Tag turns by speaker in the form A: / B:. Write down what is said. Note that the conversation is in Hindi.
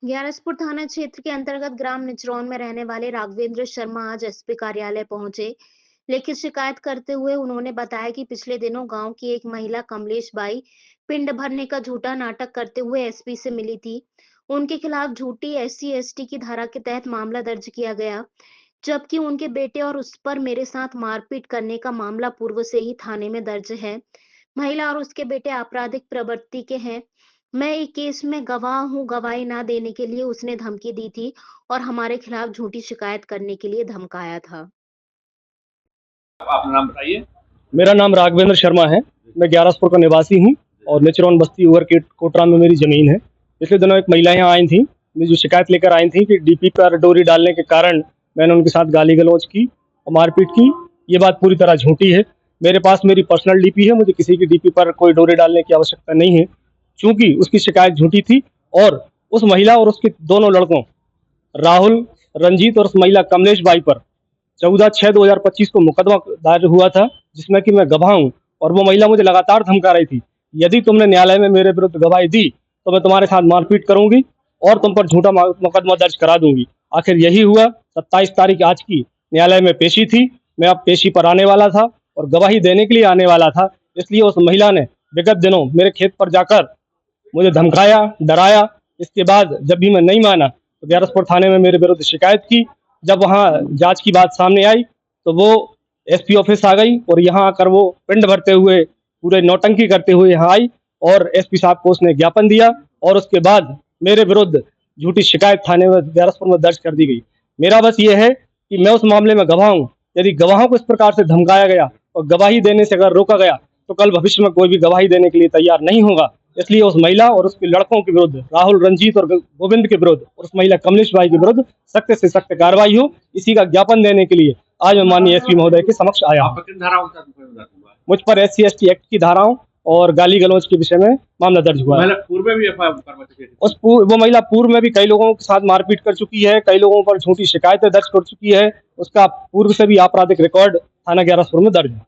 A: ग्यारसपुर थाना क्षेत्र के अंतर्गत ग्राम निचरौन में रहने वाले राघवेंद्र शर्मा आज एसपी कार्यालय पहुंचे। लिखित शिकायत करते हुए उन्होंने बताया कि पिछले दिनों गांव की एक महिला कमलेश बाई पिंड भरने का झूठा नाटक करते हुए एसपी से मिली थी। उनके खिलाफ झूठी SC/ST की धारा के तहत मामला दर्ज किया गया, जबकि उनके बेटे और उस पर मेरे साथ मारपीट करने का मामला पूर्व से ही थाने में दर्ज है। महिला और उसके बेटे आपराधिक प्रवृत्ति के हैं। मैं एक केस में गवाह हूँ, गवाही ना देने के लिए उसने धमकी दी थी और हमारे खिलाफ झूठी शिकायत करने के लिए धमकाया था।
B: आप नाम बताइए।
C: मेरा नाम राघवेंद्र शर्मा है। मैं ग्यारसपुर का निवासी हूँ और निचरौन बस्ती ओवर कोटरा में मेरी जमीन है। पिछले दिनों एक महिला यहाँ आई थी, मुझे जो शिकायत लेकर आई थी कि डीपी पर डोरी डालने के कारण मैंने उनके साथ गाली गलौज की और मारपीट की। ये बात पूरी तरह झूठी है। मेरे पास मेरी पर्सनल डीपी है, मुझे किसी की डीपी पर कोई डोरी डालने की आवश्यकता नहीं है, चूंकि उसकी शिकायत झूठी थी। और उस महिला और उसके दोनों लड़कों राहुल, रंजीत और उस महिला कमलेश बाई पर 14/6/2025 को मुकदमा दायर हुआ था, जिसमें कि मैं गवाह हूँ। और वो महिला मुझे लगातार धमका रही थी, यदि तुमने न्यायालय में मेरे विरुद्ध गवाही दी तो मैं तुम्हारे साथ मारपीट करूंगी और तुम पर झूठा मुकदमा दर्ज करा दूंगी। आखिर यही हुआ। 27 तारीख आज की न्यायालय में पेशी थी। मैं अब पेशी पर आने वाला था और गवाही देने के लिए आने वाला था। इसलिए उस महिला ने विगत दिनों मेरे खेत पर जाकर मुझे धमकाया, डराया। इसके बाद जब भी मैं नहीं माना तो ग्यारसपुर थाने में मेरे विरुद्ध शिकायत की। जब वहाँ जांच की बात सामने आई तो वो SP ऑफिस आ गई और यहाँ आकर वो पिंड भरते हुए पूरे नौटंकी करते हुए यहाँ आई और SP साहब को उसने ज्ञापन दिया और उसके बाद मेरे विरुद्ध झूठी शिकायत थाने में ग्यारसपुर में दर्ज कर दी गई। मेरा बस ये है कि मैं उस मामले में गवाह हूँ। यदि गवाहों को इस प्रकार से धमकाया गया और गवाही देने से अगर रोका गया तो कल भविष्य में कोई भी गवाही देने के लिए तैयार नहीं होगा। इसलिए उस महिला और उसके लड़कों के विरुद्ध, राहुल, रंजीत और गोविंद के विरुद्ध और उस महिला कमलेश बाई के विरुद्ध सख्त से सख्त कार्रवाई हो, इसी का ज्ञापन देने के लिए आज मैं माननीय SP महोदय के समक्ष आया हूँ। मुझ पर SC/ST एक्ट की धाराओं और गाली गलौज के विषय में मामला दर्ज हुआ है।
B: पूर्व में भी
C: वो महिला पूर्व में भी कई लोगों के साथ मारपीट कर चुकी है, कई लोगों पर झूठी शिकायतें दर्ज कर चुकी है। उसका पूर्व से भी आपराधिक रिकॉर्ड थाना ग्यारसपुर में दर्ज है।